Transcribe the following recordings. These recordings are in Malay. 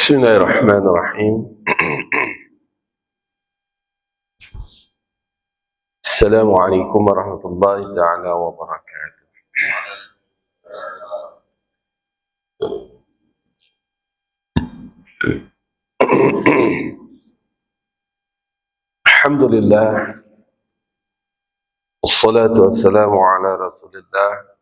Bismillahirrahmanirrahim. Assalamualaikum warahmatullahi ta'ala wabarakatuh. Alhamdulillah, wassalatu wassalamu ala rasulillah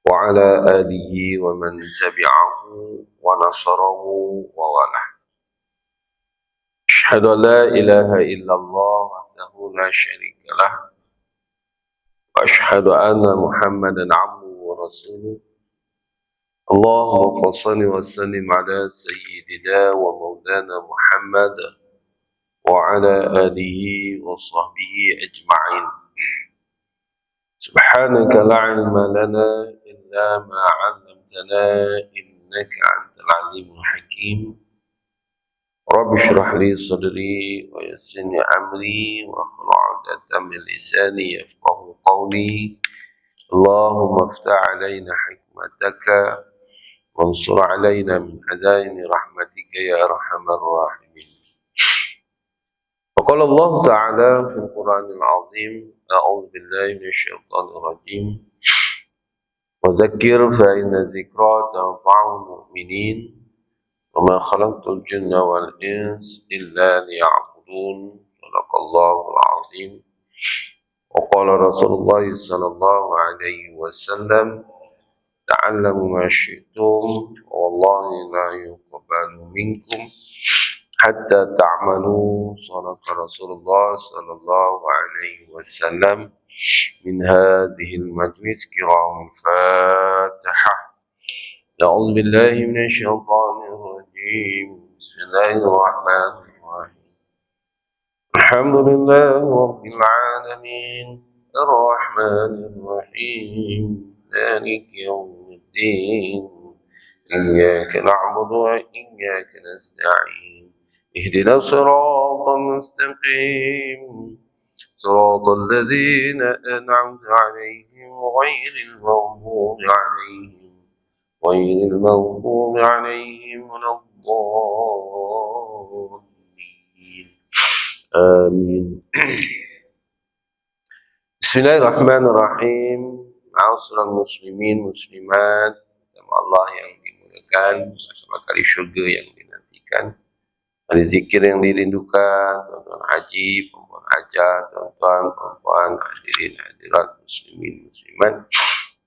wa ala alihi wa man tabi'ahu wa nasarahu wa walah. Asyhadu an la ilaha illallah wahdahu la syarika lah wa asyhadu anna Muhammadan abduhu wa rasuluh. Allahumma salli wa sallim ala sayyidina wa maulana Muhammad wa ala alihi wa sahbihi ajma'in. Subhanaka la ilma lana illa ma 'allamtana innaka antal alimul hakim. Rabbi shrah li sadri wa yassir li amri wa hlul 'uqdatam min lisani yafqahu qawli. Allahumma iftah 'alaina hikmataka wansur 'alaina min hazaini rahmatika ya arhamar rahimin. Qala Allah Ta'ala fil Qur'anil Azim, a'udzu billahi minasyaitonir rajim. Wa dzakkir fa inna dzikra tanfa'ul mu'minin. Wa ma khalaqtul jinna wal insa illa liya'budun. Shadaqallahul azim. Wa qala Rasulullah sallallahu alaihi wasallam, ta'allamu ma syi'tum wallahi la yuqbalu minkum hatta ta'malu. Shadaqa Rasulullah sallallahu alaihi wasallam. Min hadhil majlis kiram Fatihah. A'udzu billahi minasyaitonir rajim. Bismillahirrahmanirrahim. Alhamdulillahi rabbil alamin. Arrahmanir rahim. Maliki yaumiddin. Iyyaka na'budu wa iyyaka nasta'in. اهدنا الصراط المستقيم صراط الذين أنعمت عليهم غير المغضوب عليهم ولا الضالين آمين. Bismillahirrahmanirrahim. Ma'asyiral muslimin muslimat, Allah yang dimuliakan, bersama kali syurga yang dinantikan, hari zikir yang dirindukan, tuan-tuan haji, perempuan hajat, tuan-tuan, perempuan, hadirin, hadirat, muslimin, muslimat,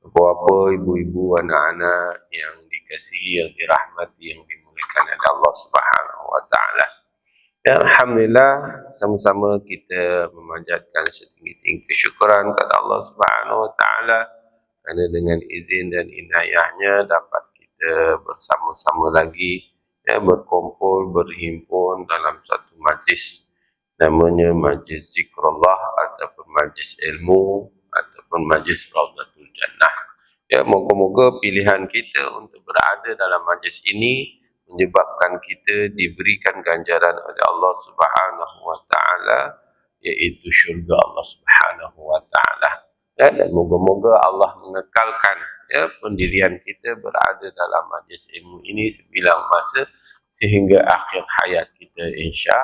bapa, ibu-ibu, anak-anak yang dikasihi, yang dirahmati, yang dimuliakan oleh Allah Subhanahu wa Ta'ala. Ya, alhamdulillah, sama-sama kita memanjatkan setinggi-tinggi kesyukuran kepada Allah Subhanahu wa Ta'ala, kerana dengan izin dan inayahnya dapat kita bersama-sama lagi, ya, berkumpul, berhimpun dalam satu majlis, namanya majlis zikrullah ataupun majlis ilmu ataupun majlis Raudhatul Jannah. Ya, moga-moga pilihan kita untuk berada dalam majlis ini menyebabkan kita diberikan ganjaran oleh Allah Subhanahu wa Ta'ala, iaitu syurga Allah Subhanahu wa Ta'ala. Ya, dan moga-moga Allah mengekalkan, ya, pendirian kita berada dalam majlis ilmu ini sebilang masa sehingga akhir hayat kita, insya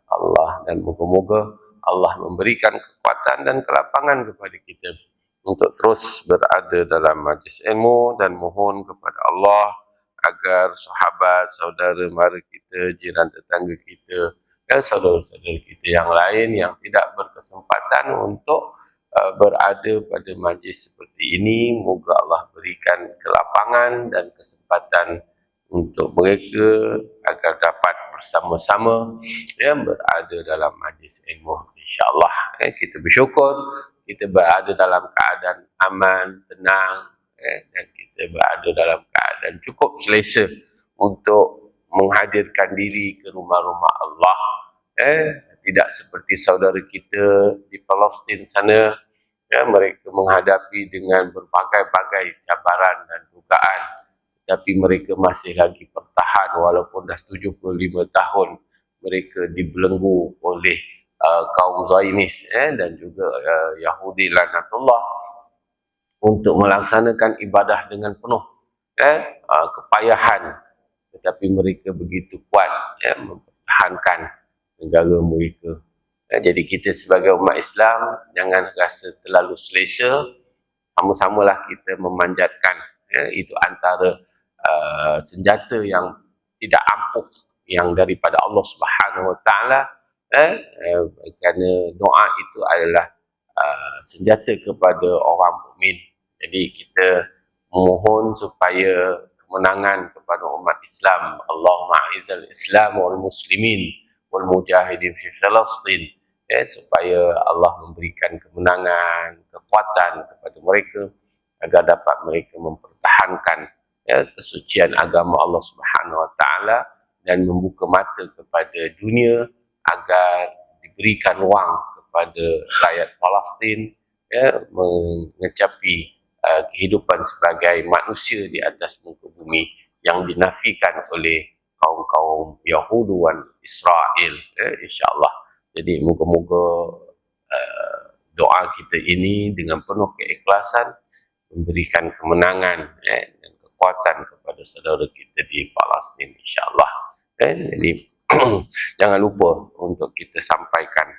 Allah. Dan moga-moga Allah memberikan kekuatan dan kelapangan kepada kita untuk terus berada dalam majlis ilmu, dan mohon kepada Allah agar sahabat, saudara mara kita, jiran tetangga kita, dan saudara-saudara kita yang lain yang tidak berkesempatan untuk berada pada majlis seperti ini, moga Allah berikan kelapangan dan kesempatan untuk mereka agar dapat bersama-sama, ya, berada dalam majlis ilmu, insya-Allah. Kita bersyukur kita berada dalam keadaan aman, tenang, dan kita berada dalam keadaan cukup selesa untuk menghadirkan diri ke rumah-rumah Allah. Tidak seperti saudara kita di Palestin sana, ya, mereka menghadapi dengan berbagai-bagai cabaran dan dugaan, tapi mereka masih lagi bertahan walaupun dah 75 tahun mereka dibelenggu oleh kaum Zionis, dan juga Yahudi laknatullah untuk melaksanakan ibadah dengan penuh kepayahan tetapi mereka begitu kuat mempertahankan negara mereka. Jadi kita sebagai umat Islam jangan rasa terlalu selesa, sama-samalah kita memanjatkan. Itu antara senjata yang tidak ampuh yang daripada Allah Subhanahu Wa Taala. Kerana doa itu adalah senjata kepada orang mukmin. Jadi kita mohon supaya kemenangan kepada umat Islam. Allahumma a'izzal Islam wal muslimin wal mujahidin fi Palestin, supaya Allah memberikan kemenangan, kekuatan kepada mereka agar dapat mereka mempertahankan kesucian agama Allah Subhanahu Wa Taala dan membuka mata kepada dunia agar diberikan ruang kepada rakyat Palestin mengecapi kehidupan sebagai manusia di atas muka bumi yang dinafikan oleh kaum-kaum Yahudi dan Israel, insya-Allah. Jadi moga-moga doa kita ini dengan penuh keikhlasan memberikan kemenangan dan kekuatan kepada saudara kita di Palestin, insya-Allah. Jadi jangan lupa untuk kita sampaikan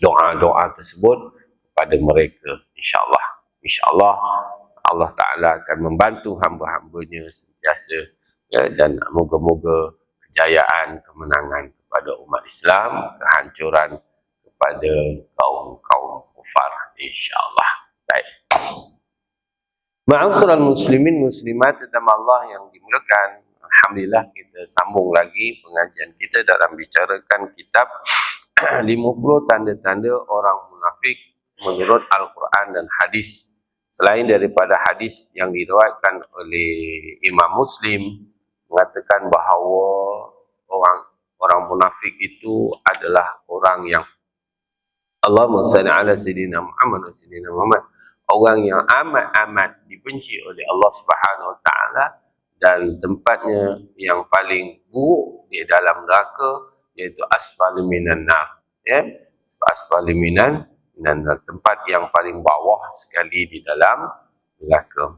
doa-doa tersebut kepada mereka, insya-Allah. InsyaAllah Allah Ta'ala akan membantu hamba-hambanya sentiasa, dan moga-moga kejayaan, kemenangan kepada umat Islam, kehancuran kepada kaum-kaum kufar, insyaAllah. Baik. Ma'asyiral muslimin muslimat tetamu Allah yang dimuliakan, alhamdulillah kita sambung lagi pengajian kita dalam bicarakan kitab 50 tanda-tanda orang munafik menurut Al-Quran dan hadis. Selain daripada hadis yang diriwayatkan oleh Imam Muslim mengatakan bahawa orang munafik itu adalah orang yang Allahumma salli ala sayyidina Muhammad wa sayyidina Muhammad, orang yang amat-amat dibenci oleh Allah Subhanahu Wa Taala dan tempatnya yang paling buruk di dalam neraka iaitu asfal minan nar, asfal minan tempat yang paling bawah sekali di dalam neraka.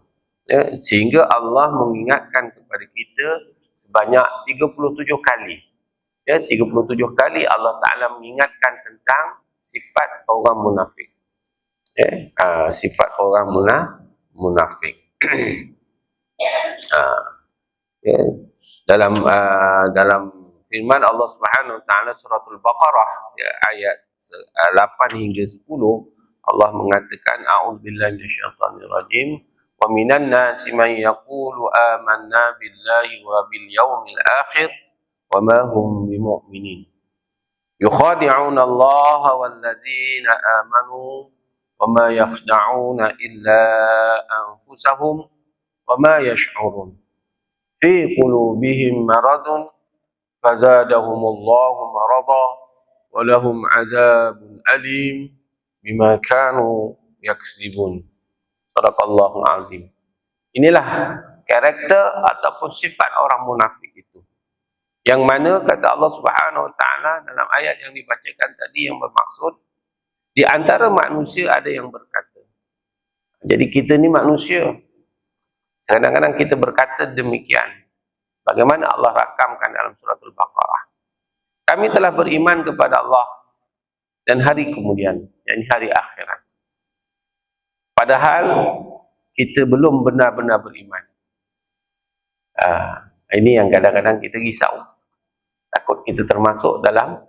Sehingga Allah mengingatkan kepada kita sebanyak 37 kali. 37 kali Allah Ta'ala mengingatkan tentang sifat orang munafik. Sifat orang munafik. Dalam firman Allah Subhanahu Wa Ta'ala suratul Baqarah ayat 8 hingga 10, Allah mengatakan a'udzubillahi minasyaitonir rajim wa minan nasi man yaqulu amanna billahi wa bil yaumil akhir wa ma hum bimu'minin yukhadi'una Allah wal ladzina amanu wa ma yakhda'una illa anfusahum wa ma yash'urun fi qulubihim maradun fazadahumullahu marada walahum azabun alim bima kanu yaksibun. Sadaqallahul azim. Inilah karakter ataupun sifat orang munafik itu, yang mana kata Allah Subhanahu Wa Taala dalam ayat yang dibacakan tadi yang bermaksud di antara manusia ada yang berkata. Jadi kita ni manusia, kadang-kadang kita berkata demikian. Bagaimana Allah rakamkan dalam suratul Baqarah, kami telah beriman kepada Allah dan hari kemudian, yakni hari akhirat. Padahal kita belum benar-benar beriman. Ini yang kadang-kadang kita risau. Takut kita termasuk dalam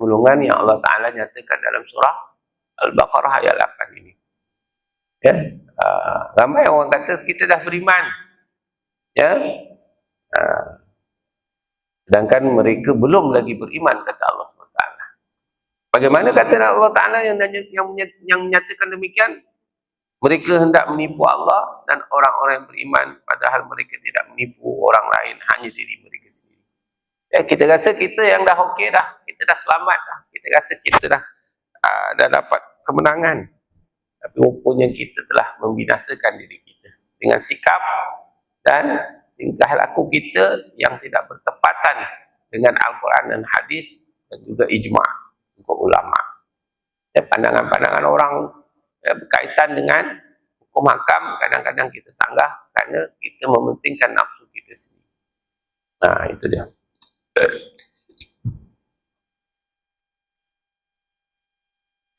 golongan yang Allah Ta'ala nyatakan dalam surah Al-Baqarah ayat 8 ini. Ramai orang kata kita dah beriman. Sedangkan mereka belum lagi beriman, kata Allah SWT. Bagaimana kata Allah Ta'ala yang menyatakan demikian? Mereka hendak menipu Allah dan orang-orang yang beriman, padahal mereka tidak menipu orang lain, hanya diri mereka sendiri. Kita rasa kita yang dah okey dah, kita dah selamat dah, kita rasa kita dah dapat kemenangan. Tapi rupanya kita telah membinasakan diri kita dengan sikap dan tingkah laku kita yang tidak bertepatan dengan Al-Quran dan hadis dan juga ijma' untuk ulama. Pandangan-pandangan orang berkaitan dengan hukum hakam kadang-kadang kita sanggah kerana kita mementingkan nafsu kita sendiri. Nah, itu dia.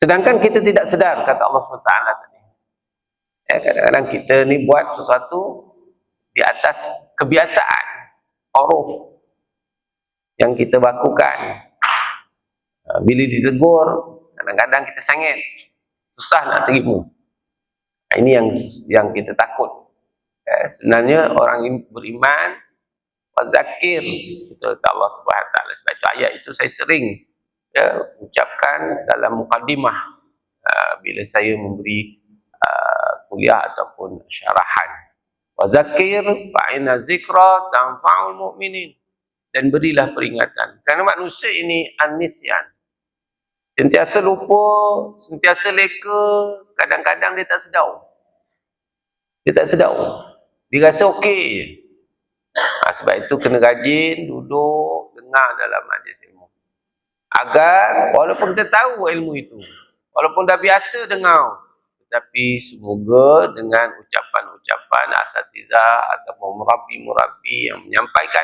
Sedangkan kita tidak sedar, kata Allah SWT tadi. Kadang-kadang kita ni buat sesuatu di atas kebiasaan, uruf yang kita lakukan. Bila ditegur, kadang-kadang kita sangit, susah nak terima. Ini yang kita takut. Sebenarnya orang beriman, wazakir, itu kata Allah SWT. Sebab itu ayat itu saya sering ucapkan dalam mukadimah bila saya memberi kuliah ataupun syarahan. Wazakir fa'inna zikra tanfa'ul mu'minin. Dan berilah peringatan. Kerana manusia ini an-nisyan. Sentiasa lupa, sentiasa leka, kadang-kadang dia tak sedar. Dia tak sedar. Dia rasa okey. Sebab itu kena rajin duduk dengar dalam majlis ilmu. Agar walaupun kita tahu ilmu itu, walaupun dah biasa dengar, tetapi semoga dengan ucapan-ucapan asatizah ataupun murabbi-murabbi yang menyampaikan,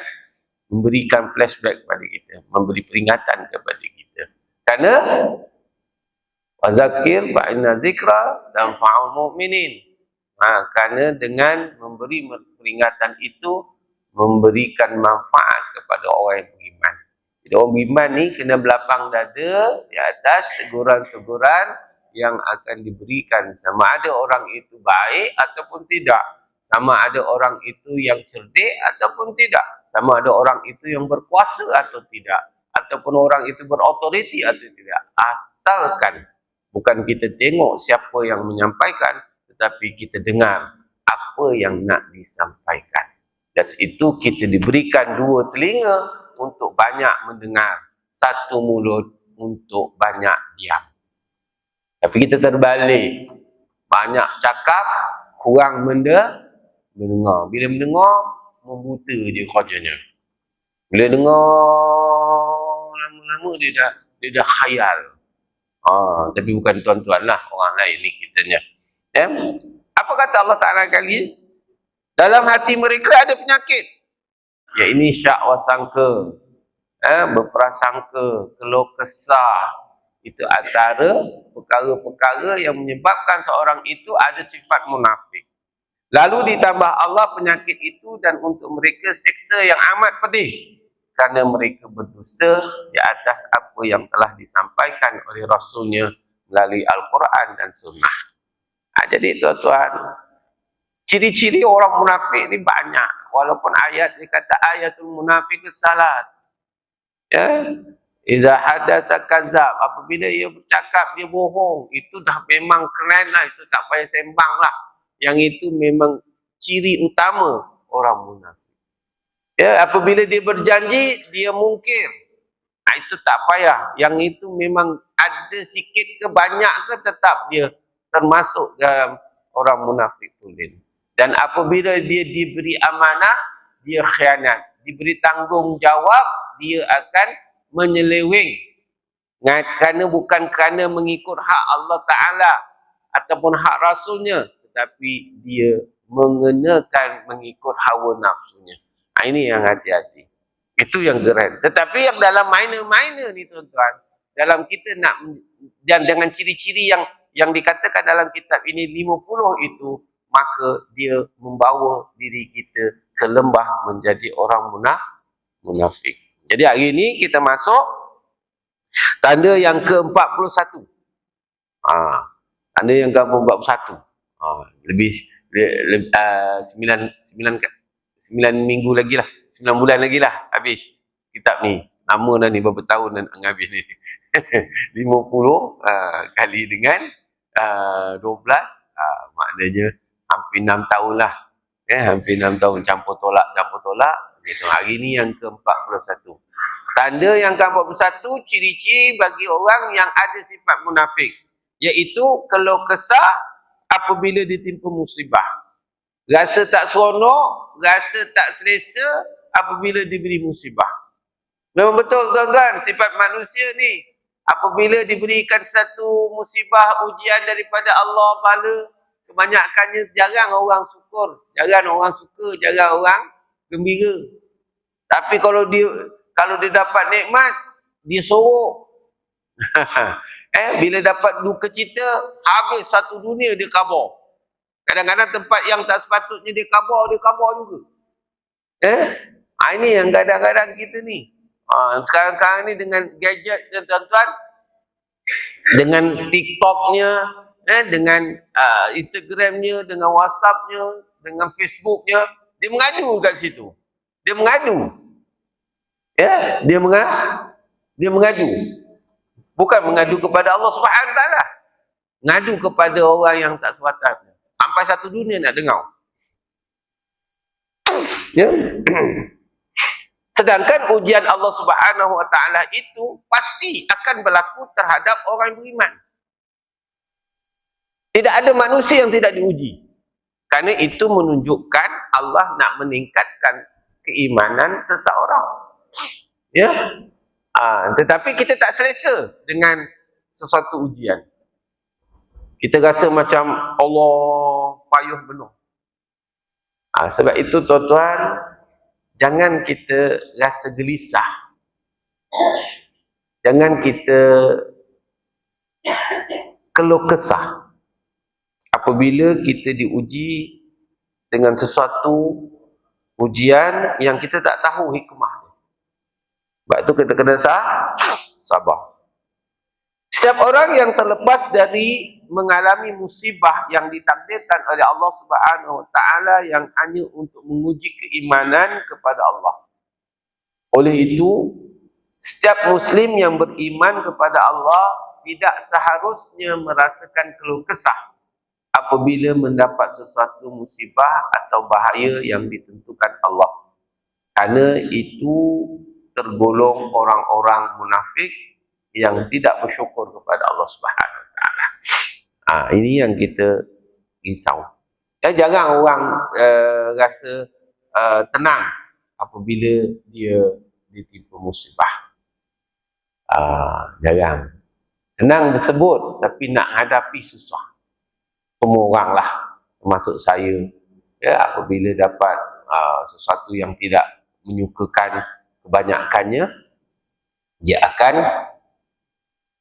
memberikan flashback kepada kita, memberi peringatan kepada kita. Kerana wazakir fa inna zikra tanfa'ul mu'minin. Kerana dengan memberi peringatan itu memberikan manfaat kepada orang yang beriman. Jadi orang beriman ni kena berlapang dada di atas teguran-teguran yang akan diberikan, sama ada orang itu baik ataupun tidak, sama ada orang itu yang cerdik ataupun tidak, sama ada orang itu yang berkuasa atau tidak, ataupun orang itu berautoriti atau tidak. Asalkan bukan kita tengok siapa yang menyampaikan, tetapi kita dengar apa yang nak disampaikan. Dan itu kita diberikan dua telinga untuk banyak mendengar, satu mulut untuk banyak diam. Tapi kita terbalik, banyak cakap, kurang mendengar. Bila mendengar, membuta je kerjanya. Bila dengar, lama-lama dia dah khayal. Tapi bukan tuan-tuan lah, orang lain ni kitanya. Apa kata Allah Ta'ala kali? Dalam hati mereka ada penyakit. Ya, ini syak wasangka, berprasangka, keluh kesah. Itu antara perkara-perkara yang menyebabkan seorang itu ada sifat munafik. Lalu ditambah Allah penyakit itu dan untuk mereka seksa yang amat pedih. Kerana mereka berdusta di atas apa yang telah disampaikan oleh Rasulnya melalui Al-Quran dan Sunnah. Jadi tuan-tuan, ciri-ciri orang munafik ni banyak. Walaupun ayat dia kata ayatul munafik salas. Iza hadasa kazab, apabila ia bercakap dia bohong, itu dah memang keren lah, itu tak payah sembang lah. Yang itu memang ciri utama orang munafik. Apabila dia berjanji, dia mungkir. Itu tak payah. Yang itu memang ada sikit ke banyak ke tetap dia termasuk dalam orang munafik tulen. Dan apabila dia diberi amanah, dia khianat. Diberi tanggungjawab, dia akan menyeleweng. Kerana bukan kerana mengikut hak Allah Ta'ala ataupun hak Rasulnya, tetapi dia mengenakan mengikut hawa nafsunya. Ini yang hati-hati. Itu yang keren. Tetapi yang dalam minor-minor ni tuan-tuan, dalam kita nak, dan dengan ciri-ciri yang dikatakan dalam kitab ini 50 itu, maka dia membawa diri kita ke lembah menjadi orang munafik. Jadi hari ini kita masuk tanda yang ke-41. Tanda yang ke-41. Lebih 9 minggu lagi lah, 9 bulan lagi lah habis kitab ni. Lama dah ni, berapa tahun dah nak habis ni. 50 kali dengan 12, maknanya hampir 6 tahun lah. Hampir 6 tahun campur tolak. Gitu. Hari ni yang ke-41. Tanda yang ke-41, ciri-ciri bagi orang yang ada sifat munafik, iaitu keluh kesah apabila ditimpa musibah. Rasa tak seronok, rasa tak selesa apabila diberi musibah. Memang betul tuan-tuan, sifat manusia ni. Apabila diberikan satu musibah, ujian daripada Allah, bala, kebanyakannya jarang orang syukur, jarang orang suka, jarang orang gembira. Tapi kalau dia dapat nikmat, dia sorok. Bila dapat duka cita, habis satu dunia dia khabar. Kadang-kadang tempat yang tak sepatutnya dia khabar juga. Ini yang kadang-kadang kita ni. Sekarang-sekarang ni dengan gadget tuan-tuan, dengan TikToknya, dengan Instagramnya, dengan WhatsAppnya, dengan Facebooknya, dia mengadu kat situ. Dia mengadu. Dia mengadu. Bukan mengadu kepada Allah Subhanahu Wa Taala. Mengadu kepada orang yang tak sepatutnya. Sampai satu dunia nak dengar. Sedangkan ujian Allah Subhanahu Wa Taala itu pasti akan berlaku terhadap orang beriman. Tidak ada manusia yang tidak diuji. Karena itu menunjukkan Allah nak meningkatkan keimanan seseorang. Tetapi kita tak selesa dengan sesuatu ujian. Kita rasa macam Allah payuh penuh. Sebab itu tuan-tuan, jangan kita rasa gelisah. Jangan kita keluh kesah apabila kita diuji dengan sesuatu ujian yang kita tak tahu hikmah. Sebab itu kita kena sabar. Setiap orang yang terlepas dari mengalami musibah yang ditakdirkan oleh Allah Subhanahu Wa Taala yang hanya untuk menguji keimanan kepada Allah. Oleh itu, setiap Muslim yang beriman kepada Allah tidak seharusnya merasakan keluh kesah apabila mendapat sesuatu musibah atau bahaya yang ditentukan Allah. Kerana itu tergolong orang-orang munafik yang tidak bersyukur kepada Allah Subhanahu Wa Taala. Ini yang kita risau. Jangan orang rasa tenang apabila dia ditimpa musibah. Jangan. Senang bersebut tapi nak hadapi susah. Semua orang lah, termasuk saya. Apabila dapat sesuatu yang tidak menyukakan kebanyakannya, dia akan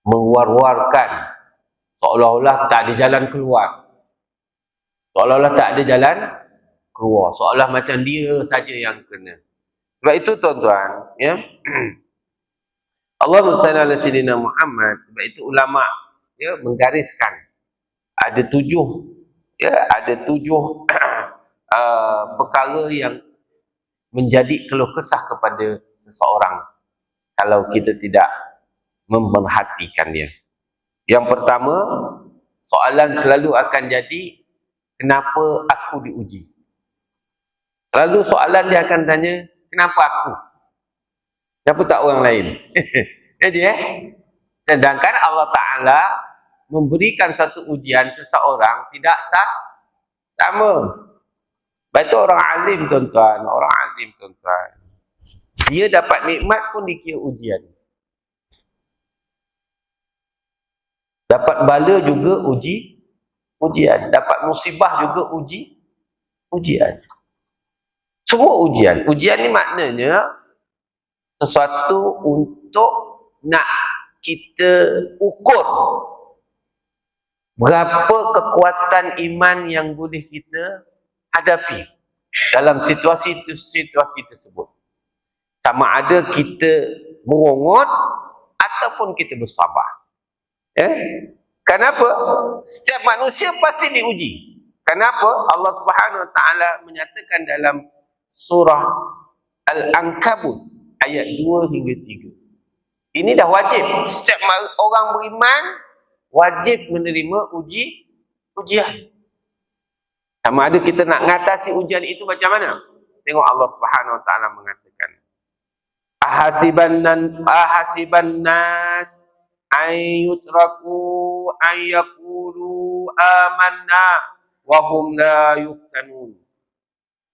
menguar-uarkan seolah-olah tak ada jalan keluar. Seolah-olah tak ada jalan keluar. Seolah macam dia saja yang kena. Sebab itu tuan-tuan, Allahumma salli ala sayyidina Muhammad. Sebab itu ulama menggariskan ada tujuh perkara yang menjadi keluh kesah kepada seseorang kalau kita tidak memerhatikannya. Yang pertama, soalan selalu akan jadi, kenapa aku diuji? Selalu soalan dia akan tanya, kenapa aku? Kenapa tak orang lain? Jadi sedangkan Allah Ta'ala memberikan satu ujian seseorang tidak sama. Itu orang alim tuan-tuan, dia dapat nikmat pun dikira ujian. Dapat bala juga ujian. Dapat musibah juga ujian. Semua ujian. Ujian ni maknanya sesuatu untuk nak kita ukur berapa kekuatan iman yang boleh kita hadapi dalam situasi tersebut. Sama ada kita merongot ataupun kita bersabar. Kenapa? Setiap manusia pasti diuji. Kenapa? Allah Subhanahu Wa Taala menyatakan dalam surah Al-Ankabut ayat 2 hingga 3. Ini dah wajib. Setiap orang beriman wajib menerima ujian. Sama ada kita nak mengatasi ujian itu macam mana? Tengok Allah Subhanahu Wa Taala mengatakan, ahasiban nas ayyutraku ayyakulu amanna wa hum la yuftanun.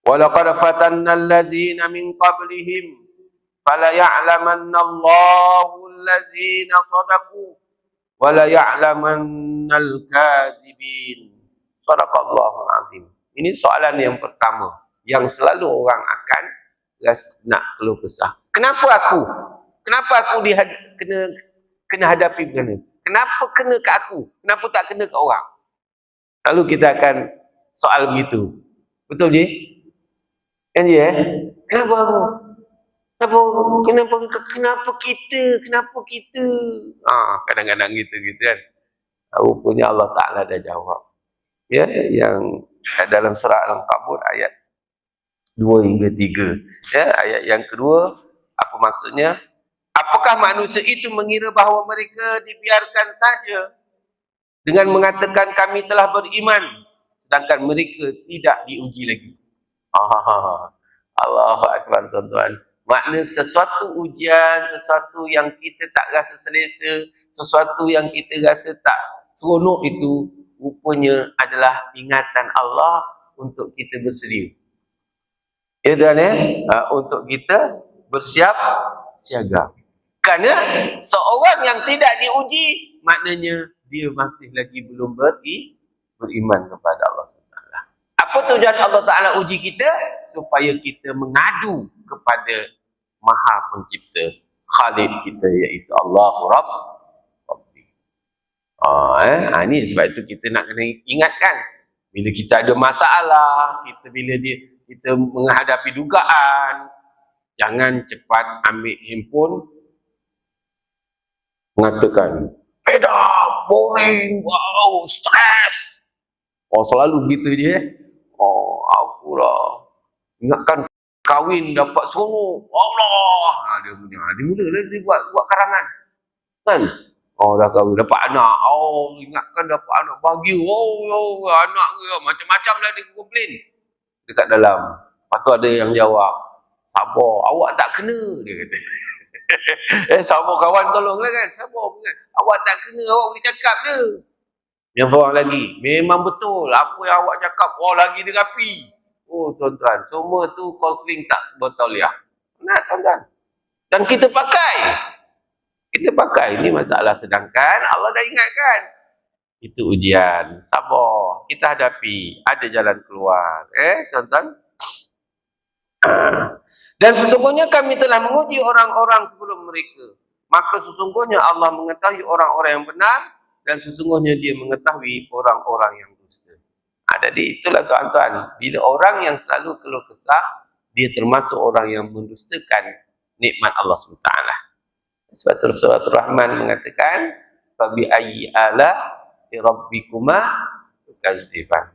Wa laqad fatanna allazina min qablihim fala ya'lamanna Allahu allazina sadaqu wa la ya'lamanna al-kazibin. Sadaqallahul azim. Ini soalan yang pertama yang selalu orang akan nak keluh kesah. Kenapa aku? Kenapa aku kena hadapi benda? Kenapa kena ke aku? Kenapa tak kena ke orang? Lalu kita akan soal begitu. Betul je? Kan je Kenapa aku? Kenapa kita? Kenapa kita? Kadang-kadang gitu kan. Rupanya Allah Ta'ala dah jawab. Ya, yang dalam surah Al-Ankabut ayat 2 hingga 3. Ya, ayat yang kedua, apa maksudnya? Apakah manusia itu mengira bahawa mereka dibiarkan saja dengan mengatakan kami telah beriman, sedangkan mereka tidak diuji lagi? Allahu Akbar, tuan-tuan. Makna sesuatu ujian, sesuatu yang kita tak rasa selesa, sesuatu yang kita rasa tak seronok itu, rupanya adalah ingatan Allah untuk kita bersedia. Ya tuan untuk kita bersiap siaga. Kerana seorang yang tidak diuji, maknanya dia masih lagi belum beriman kepada Allah SWT. Apa tujuan Allah Ta'ala uji kita? Supaya kita mengadu kepada Maha Pencipta, Khalid kita, iaitu Allahu Rabbi. Ini sebab itu kita nak kena ingatkan. Bila kita ada masalah, bila kita menghadapi dugaan, jangan cepat ambil handphone, mengatakan, pedah, boring, wow, stres. Selalu gitu je. Akulah. Ingatkan kahwin dapat seronok. Allah. Dia mula dia buat karangan. Kan? Dah kahwin dapat anak. Ingatkan dapat anak bahagia. Anak dia macam-macam lah dia komplain dekat dalam. Lepas tu ada yang jawab, sabar, awak tak kena, dia kata. Sabar kawan, tolonglah kan. Sabar kan. Awak tak kena, awak boleh cakap je. Yang seorang lagi, memang betul apa yang awak cakap, lagi dia rapi. Tuan-tuan, semua tu kaunseling tak bertauliah. Nah, tuan-tuan. Dan kita pakai, ini masalah, sedangkan Allah dah ingatkan. Itu ujian, sabar, kita hadapi, ada jalan keluar. Tuan-tuan. Dan sesungguhnya kami telah menguji orang-orang sebelum mereka. Maka sesungguhnya Allah mengetahui orang-orang yang benar, dan sesungguhnya dia mengetahui orang-orang yang dusta. Jadi itulah tuan-tuan, bila orang yang selalu keluh kesah, dia termasuk orang yang mendustakan nikmat Allah SWT. Sebab itu surah Ar-Rahman mengatakan, fabi ayyi ala rabbikuma tukadziban.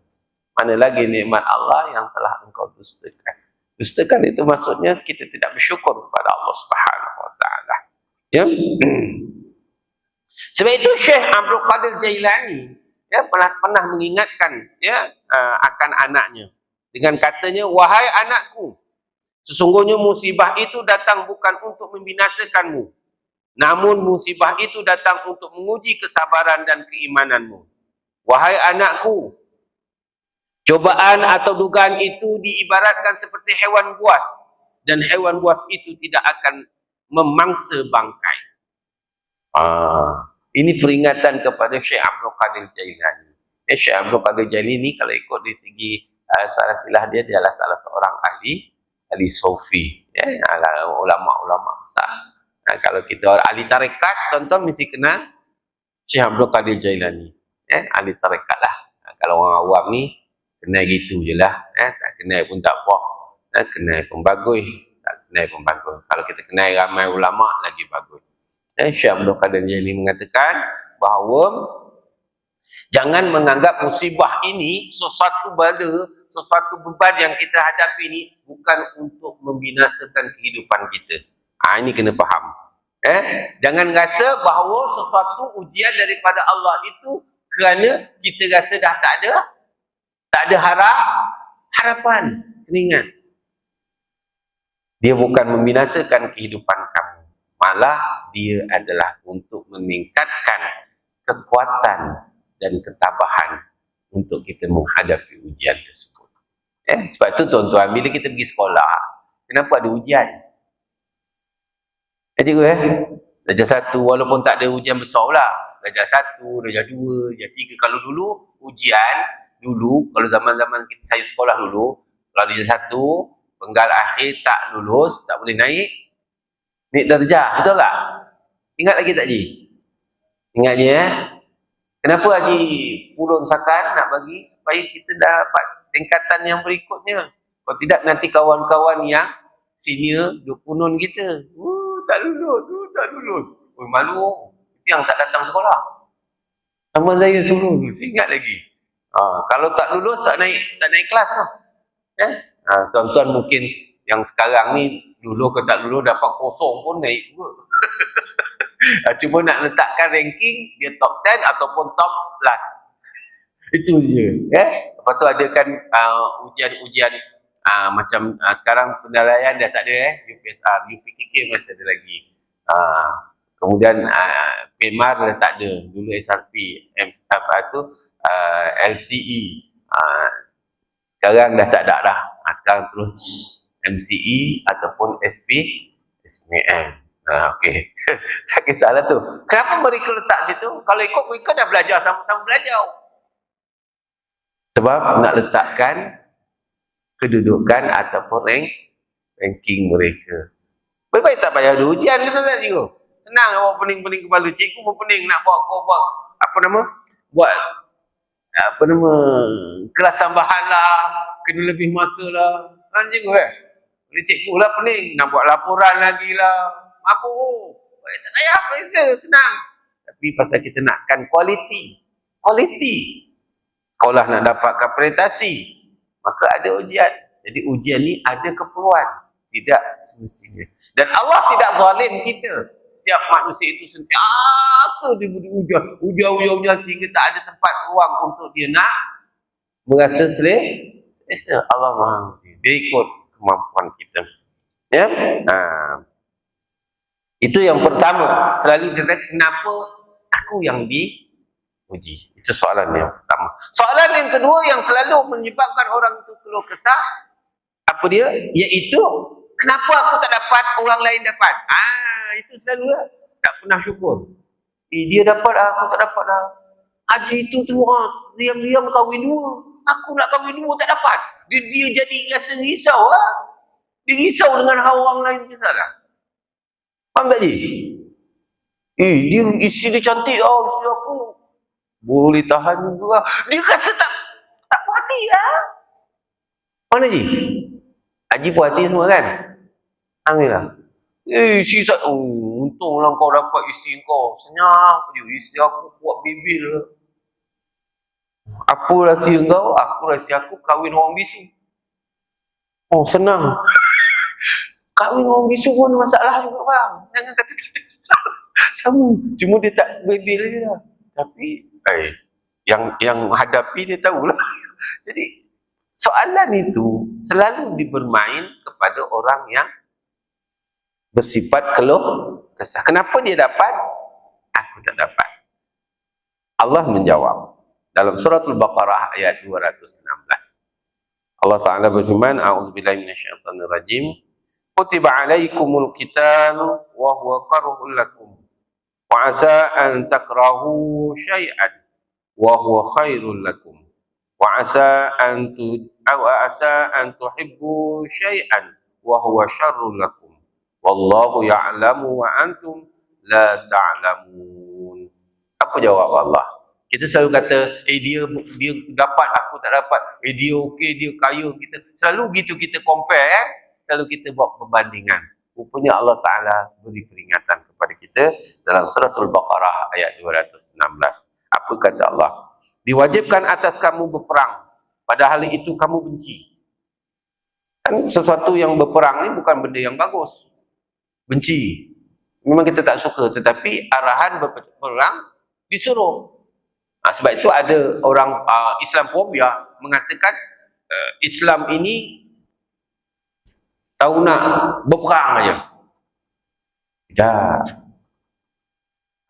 Mana lagi nikmat Allah yang telah engkau dustakan. Dustakan itu maksudnya kita tidak bersyukur kepada Allah Subhanahu Wa Taala. Ya. Sebab itu Syekh Abdul Qadir Jailani pernah mengingatkan akan anaknya dengan katanya, wahai anakku, sesungguhnya musibah itu datang bukan untuk membinasakanmu, namun musibah itu datang untuk menguji kesabaran dan keimananmu. Wahai anakku, cobaan atau dugaan itu diibaratkan seperti hewan buas, dan hewan buas itu tidak akan memangsa bangkai. Ini peringatan kepada Syekh Abdul Qadir Jailani. Syekh Abdul Qadir Jailani, kalau ikut di segi silsilah dia adalah salah seorang ahli sufi, ulama-ulama besar. Kalau kita ahli tarekat, tuan-tuan mesti kenal Syekh Abdul Qadir Jailani. Ahli tarekat lah. Kalau orang awam ni kenal gitu je lah. Tak kenal pun tak apa. Kenal pun bagus, tak kenal pun bagus. Kalau kita kenal ramai ulama, lagi bagus. Syekh Abdul Qadir Jailani mengatakan bahawa jangan menganggap musibah ini sesuatu bala, sesuatu beban yang kita hadapi ini bukan untuk membinasakan kehidupan kita. Ini kena faham. Jangan rasa bahawa sesuatu ujian daripada Allah itu kerana kita rasa dah tak ada harapan. Kena ingat, dia bukan membinasakan kehidupan kamu. Malah dia adalah untuk meningkatkan kekuatan dan ketabahan untuk kita menghadapi ujian tersebut. Sebab itu tuan-tuan, bila kita pergi sekolah, kenapa ada ujian? Cikgu darjah 1, walaupun tak ada ujian besar lah. Darjah 1, darjah 2, darjah 3. Kalau dulu ujian, kalau zaman-zaman saya sekolah dulu, kalau darjah 1, penggal akhir tak lulus, tak boleh naik darjah, betul tak? Ingat lagi tak Haji? Ingat je Kenapa Haji Pulun Sakan nak bagi supaya kita dapat tingkatan yang berikutnya. Kalau tidak nanti kawan-kawan yang senior duk kunun kita. Tak lulus, tak lulus. Malu. Itu yang tak datang sekolah. Sama saya suruh tu, saya ingat lagi. Kalau tak lulus tak naik kelas lah. Tuan-tuan mungkin yang sekarang ni dulu ke tak dulu dapat kosong pun naik juga. Cuma nak letakkan ranking dia top 10 ataupun top last. Itu je. Lepas tu adakan ujian-ujian macam sekarang penilaian dah tak ada UPSR, UPKK masih ada lagi. Kemudian PMAR dah tak ada. Dulu SRP, LCE. Sekarang dah tak ada dah. Sekarang terus MCE ataupun SPM. Okey. Tak kisahlah tu. Kenapa mereka letak situ? Kalau ikut mereka dah belajar sama-sama belajar. Sebab nak letakkan kedudukan ataupun ranking mereka. Baik-baik tak payah ada ujian kita tak cikgu. Senang awak pening-pening kepala. Cikgu pun pening nak buat kelas tambahan lah, kena lebih masa lah. Kan cikgu cikgu lah pening nak buat laporan lagi lah. Mabuk. Tak payah biasa, senang. Tapi pasal kita nakkan kualiti. Sekolah nak dapatkan prestasi, maka ada ujian. Jadi ujian ni ada keperluan, tidak semestinya. Dan Allah tidak zalim kita. Siap manusia itu sentiasa diberi ujian sehingga tak ada tempat ruang untuk dia nak merasa selesa. Allah Maha Uji. Dia ikut kemampuan kita. Ya. Itu yang pertama. Selalu kita kenapa aku yang diuji? Itu soalan yang pertama. Soalan yang kedua yang selalu menyebabkan orang itu keluh kesah, apa dia? Iaitu kenapa aku tak dapat, orang lain dapat? Itu selalu lah. Tak pernah syukur. Dia dapat, aku tak dapat lah. Haji itu tu diam-diam kahwin dua. Aku nak kahwin dua tak dapat. Dia jadi rasa risau lah. Dia risau dengan hal orang lain kisah lah. Faham tak Ji? Dia isi dia cantik isi aku. Boleh tahan juga. Dia rasa tak puas hati lah. Mana Ji? Haji puas hati semua kan? Alhamdulillah. Untunglah kau dapat isi kau. Senyap je. Isi aku buat bibir lah. Apa rahsia kau? Rahsia aku kahwin orang bisu. Senang. Kahwin orang bisu pun ada masalah juga bang. Jangan kata tak ada masalah. Sama. Cuma dia tak bebel je lah. Tapi yang hadapi dia tahulah. Jadi soalan itu selalu dibermain kepada orang yang bersifat keluh kesah. Kenapa dia dapat? Aku tak dapat. Allah menjawab dalam surah Al-Baqarah ayat 216. Allah Ta'ala berfirman, A'udzubillahi minasyaitonirrajim. Kutiba alaikumul qital wa huwa karhun lakum wa asa an takrahu syai'an wa huwa khairul lakum wa asa an tuhibbu syai'an wa huwa syarrul lakum wallahu ya'lamu wa antum la ta'lamun. Apa jawab Allah? Kita selalu kata, dia dapat, aku tak dapat. Dia okey, dia kaya. Kita selalu gitu kita compare, selalu kita buat perbandingan. Rupanya Allah Ta'ala beri peringatan kepada kita dalam surah Al-Baqarah ayat 216. Apa kata Allah? Diwajibkan atas kamu berperang, padahal itu kamu benci. Kan sesuatu yang berperang ni bukan benda yang bagus. Benci. Memang kita tak suka, tetapi arahan berperang disuruh. Sebab itu ada orang Islamfobia mengatakan Islam ini tahu nak berperang aja. Tidak.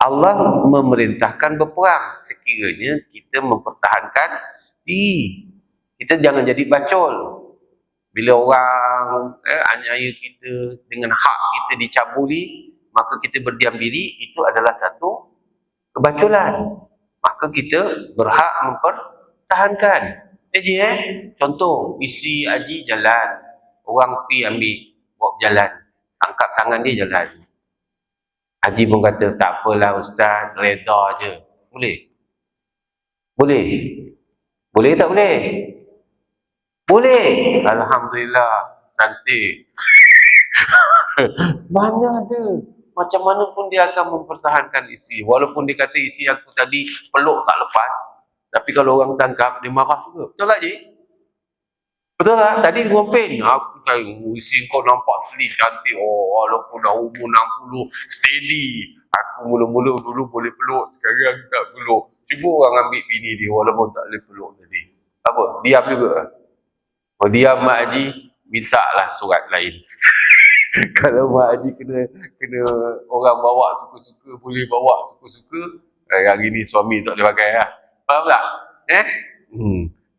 Allah memerintahkan berperang sekiranya kita mempertahankan diri. Kita jangan jadi bacol. Bila orang aniaya kita dengan hak kita dicabuli, maka kita berdiam diri, itu adalah satu kebacolan. Maka kita berhak mempertahankan. Jadi contoh, isi haji jalan. orang pi ambil bawa berjalan, angkat tangan dia jalan. Haji pun kata, tak apalah ustaz, reda je. Boleh? Boleh? Boleh tak boleh? Boleh. Alhamdulillah, cantik. Mana ada? Macam mana pun dia akan mempertahankan isi. Walaupun dia kata isi aku tadi peluk tak lepas. Tapi kalau orang tangkap, dia marah juga. Betul tak, Cik? Betul tak? Tadi dia ngompen. Aku cakap, isi kau nampak slim, cantik. Oh, walaupun dah umur 60, steady. Aku mula-mula dulu boleh peluk, sekarang tak peluk. Cuba orang ambil bini dia walaupun tak boleh peluk tadi. Apa? Diam juga. Oh, diam Mak Haji, mintalah surat lain. Kalau Mak Haji kena orang bawa suka-suka, boleh bawa suka-suka, hari ni suami tak boleh pakai lah. Faham tak?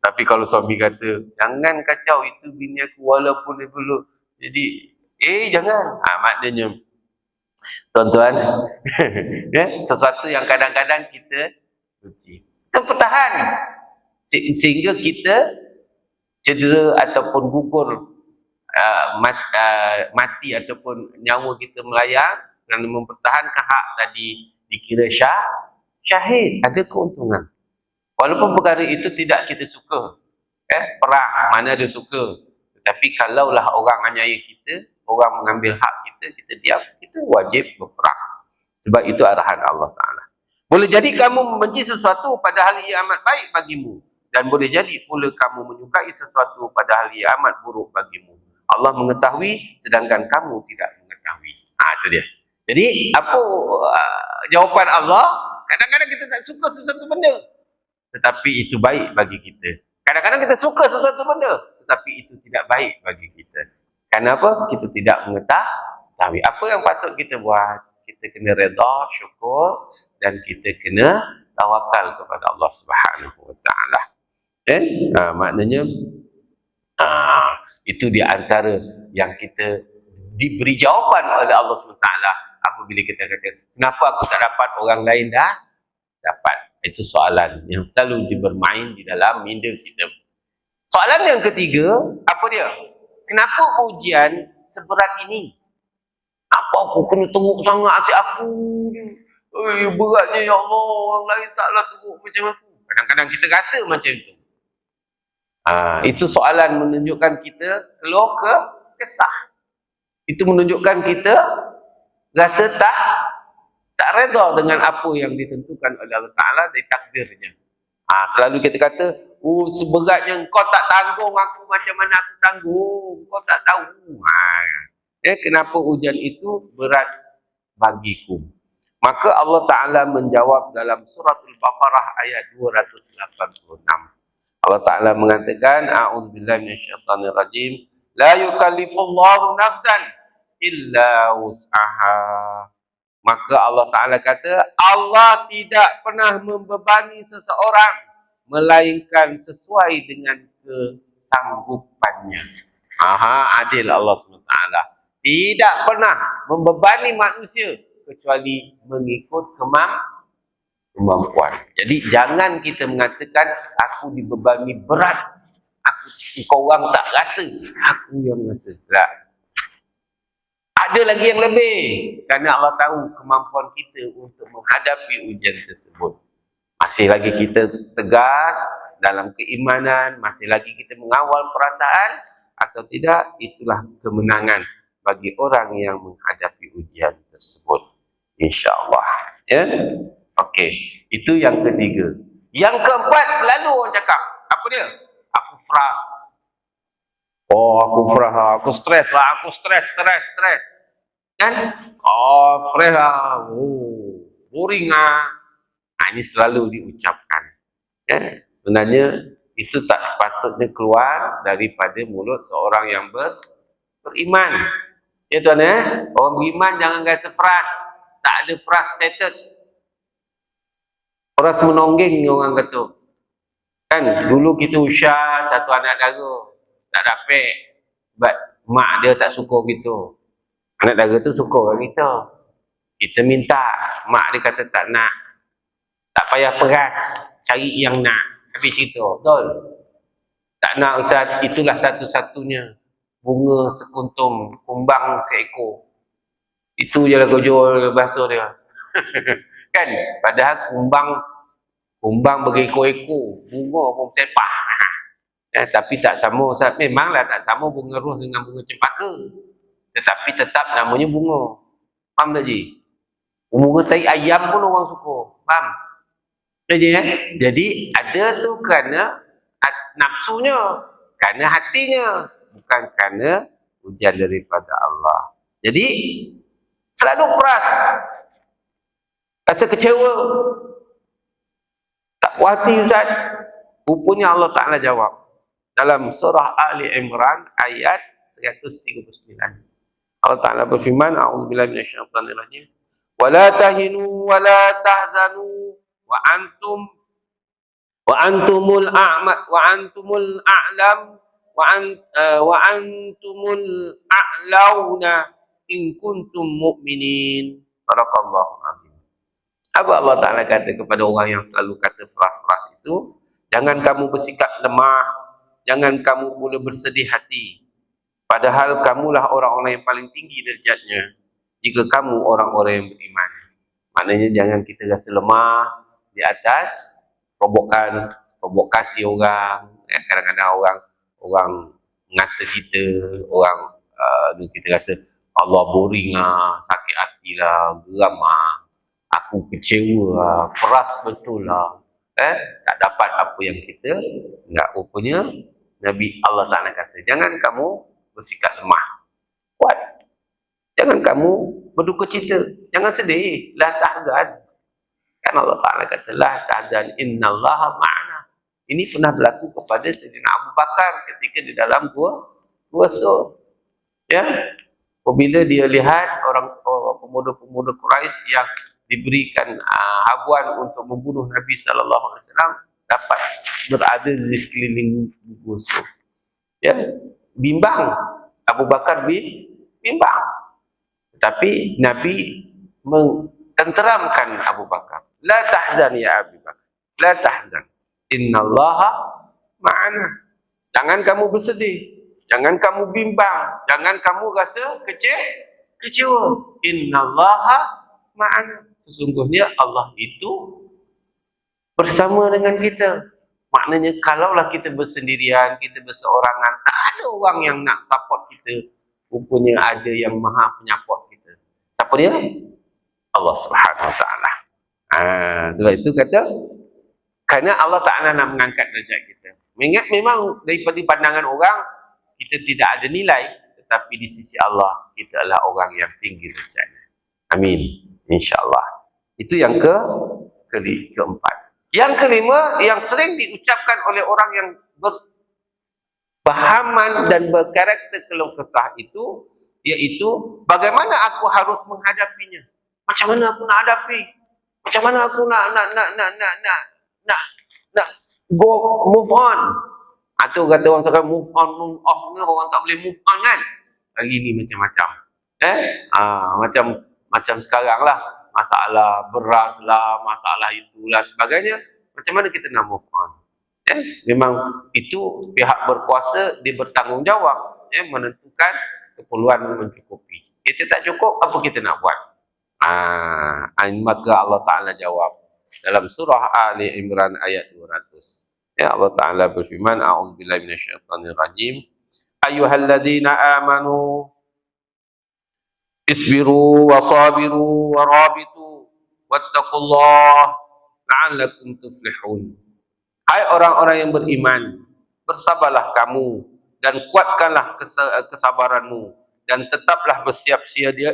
Tapi kalau suami kata, jangan kacau, itu bini aku walaupun dia peluk. Jadi, jangan. Maknanya, tuan-tuan, sesuatu yang kadang-kadang kita benci. Kita pertahan. Sehingga kita cedera ataupun gugur, mati ataupun nyawa kita melayang kerana mempertahankan hak tadi dikira syahid, ada keuntungan. Walaupun perkara itu tidak kita suka. Perang, mana ada suka. Tetapi kalaulah orang anyaya kita, orang mengambil hak kita, kita diam, kita wajib berperang. Sebab itu arahan Allah Ta'ala. Boleh jadi kamu membenci sesuatu padahal ia amat baik bagimu. Dan boleh jadi pula kamu menyukai sesuatu padahal ia amat buruk bagimu. Allah mengetahui sedangkan kamu tidak mengetahui. Itu dia. Jadi apa jawapan Allah? Kadang-kadang kita tak suka sesuatu benda, tetapi itu baik bagi kita. Kadang-kadang kita suka sesuatu benda, tetapi itu tidak baik bagi kita. Kenapa? Kita tidak mengetahui. Apa yang patut kita buat? Kita kena reda, syukur, dan kita kena tawakal kepada Allah Subhanahu Wa Taala. Maknanya itu di antara yang kita diberi jawaban oleh Allah Subhanahu Wa Taala apabila kita kata, kenapa aku tak dapat, orang lain dah dapat. Itu soalan yang selalu bermain di dalam minda kita. Soalan yang ketiga, apa dia? Kenapa ujian seberat ini? Apa aku kena teruk sangat asyik aku? Beratnya ya Allah, orang lain taklah teruk macam aku. Kadang-kadang kita rasa macam itu. Itu soalan menunjukkan kita keluh kesah. Itu menunjukkan kita rasa tak reda dengan apa yang ditentukan oleh Allah Ta'ala dari takdirnya. Selalu kita kata, seberatnya kau tak tanggung aku, macam mana aku tanggung? Kau tak tahu. Kenapa ujian itu berat bagiku? Maka Allah Ta'ala menjawab dalam suratul Baqarah ayat 286. Allah Ta'ala mengatakan, A'udzubillahi minasyaitanirrajim, la yukallifullahu nafsan illa wus'aha. Maka Allah Ta'ala kata, Allah tidak pernah membebani seseorang melainkan sesuai dengan kesanggupannya. Adil Allah SWT. Tidak pernah membebani manusia kecuali mengikut kemampuan. Jadi jangan kita mengatakan aku dibebani berat, kau orang tak rasa, aku yang rasa. Tak. Ada lagi yang lebih, kerana Allah tahu kemampuan kita untuk menghadapi ujian tersebut. Masih lagi kita tegas dalam keimanan, masih lagi kita mengawal perasaan atau tidak, itulah kemenangan bagi orang yang menghadapi ujian tersebut. InsyaAllah. Okey, itu yang ketiga. Yang keempat, selalu orang cakap, apa dia? Aku frust. Aku frust, aku stres lah, aku stres. Kan? Stres lah, boring lah. Ini selalu diucapkan. Sebenarnya, itu tak sepatutnya keluar daripada mulut seorang yang beriman. Ya tuan, orang beriman jangan kata frust. Tak ada frustrated. Frust menongging orang kata. Kan, dulu kita usia satu anak dara. Tak dapat. Sebab mak dia tak suka gitu. Anak dara tu suka dengan kita. Kita minta. Mak dia kata tak nak. Tak payah peras. Cari yang nak. Habis cerita. Betul? Tak nak Ustaz. Itulah satu-satunya. bunga sekuntum, kumbang seekor. Itu je lah kau jual bahasa dia. Kan? Padahal kumbang berekor-ekor, bunga pun sepah. Tapi tak sama, memanglah tak sama bunga ros dengan bunga cempaka. Tetapi tetap namanya bunga. Faham tak, Ji? Bunga tai ayam pun orang suka. Faham? Jadi ada tu kerana nafsunya, kerana hatinya, bukan kerana hujan daripada Allah. Jadi selalu keras, rasa kecewa, tak puas hati Ustaz. Rupanya Allah Ta'ala jawab dalam surah Ali Imran ayat 139. Allah Ta'ala berfirman, a'udzubillahi minasyaitonir rajim, wala tahinu wala tahzanu wa antumul a'lam wa antumul a'launa in kuntum mu'minin. Sadaqallahul azim. Apa Allah Ta'ala kata kepada orang yang selalu kata frasa-frasa itu? Jangan kamu bersikap lemah, jangan kamu pula bersedih hati, padahal kamulah orang-orang yang paling tinggi derajatnya jika kamu orang-orang yang beriman. Maknanya jangan kita rasa lemah di atas provokasi orang. Kadang-kadang orang mengata kita, orang kita rasa Allah boring lah, sakit hati lah, geram lah, aku kecewa lah, keras betul lah, tak dapat apa yang kita nak. Rupanya Nabi Allah Ta'ala kata, jangan kamu bersikap lemah, kuat. Jangan kamu berduka cita, jangan sedih, la tahzan. Kan Allah Ta'ala kata, la tahzan, innallaha ma'ana. Ini pernah berlaku kepada Sayyidina Abu Bakar ketika di dalam gua Sur. Ya, apabila dia lihat orang pemuda-pemuda Quraisy yang diberikan habuan untuk membunuh Nabi sallallahu alaihi wasallam dapat berada di sekeliling gua Sur. Ya, bimbang. Abu Bakar bimbang. Tetapi Nabi mententeramkan Abu Bakar. La tahzan ya Abu Bakar. La tahzan. Innallaha ma'ana. Jangan kamu bersedih. Jangan kamu bimbang. Jangan kamu rasa kecewa. Innallaha ma'ana. Sesungguhnya Allah itu bersama dengan kita. Maknanya kalaulah kita bersendirian, kita berseorangan, tak ada orang yang nak support kita. Rupanya ada yang maha penyaport kita. Siapa dia? Allah Subhanahu Wa Ta'ala. Sebab itu kata, kerana Allah Ta'ala nak mengangkat derajat kita. Mengingat memang daripada pandangan orang, kita tidak ada nilai. Tetapi di sisi Allah, kita adalah orang yang tinggi derajatnya. Amin. InsyaAllah. Itu yang keempat. Yang kelima, yang sering diucapkan oleh orang yang berpahaman dan berkarakter keluh kesah itu, iaitu bagaimana aku harus menghadapinya. Macam mana aku nak hadapi? Macam mana aku nak move on? Atau kata orang sekarang move on, move off, orang tak boleh move on kan? Hari ni macam-macam. Macam sekarang lah. Masalah beras lah, masalah itulah sebagainya. Macam mana kita nak move on? Memang itu pihak berkuasa dia bertanggungjawab menentukan keperluan mencukupi. Kita tak cukup, apa kita nak buat? Maka Allah Ta'ala jawab dalam surah Ali Imran ayat 200. Allah Ta'ala berfirman, a'udzubillahi minasyaitonir rajim, ayyuhalladzina amanu isbiru wa sabiru wa rabitu wattaqullah la'allakum tuflihun. Hai orang-orang yang beriman, bersabarlah kamu dan kuatkanlah kesabaranmu dan tetaplah bersiap siaga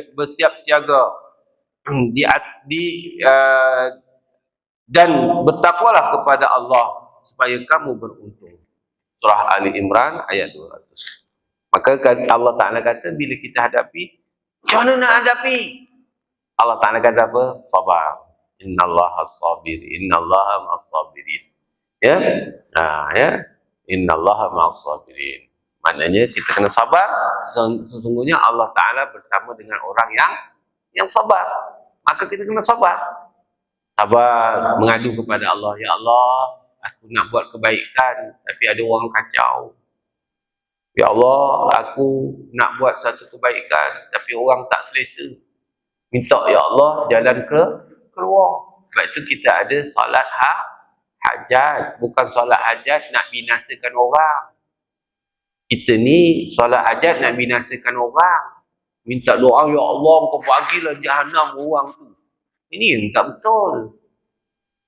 dan bertakwalah kepada Allah supaya kamu beruntung. Surah Ali Imran ayat 200. Maka Allah Ta'ala kata, bila kita hadapi, macam mana nak hadapi? Allah Ta'ala kata apa? Sabar. Innallaha sabir. Innallaha ma'as-sabirin. Innallaha ma'as-sabirin. Maknanya kita kena sabar. Sesungguhnya Allah Ta'ala bersama dengan orang yang sabar. Maka kita kena sabar. Sabar mengadu kepada Allah. Ya Allah, aku nak buat kebaikan tapi ada orang kacau. Ya Allah, aku nak buat satu kebaikan tapi orang tak selesa. Minta ya Allah jalan keluar. Sebab itu kita ada solat hajat. Bukan solat hajat nak binasakan orang. Kita ni solat hajat nak binasakan orang. Minta doa, ya Allah kau bagilah jahanam orang tu. Ini yang tak betul.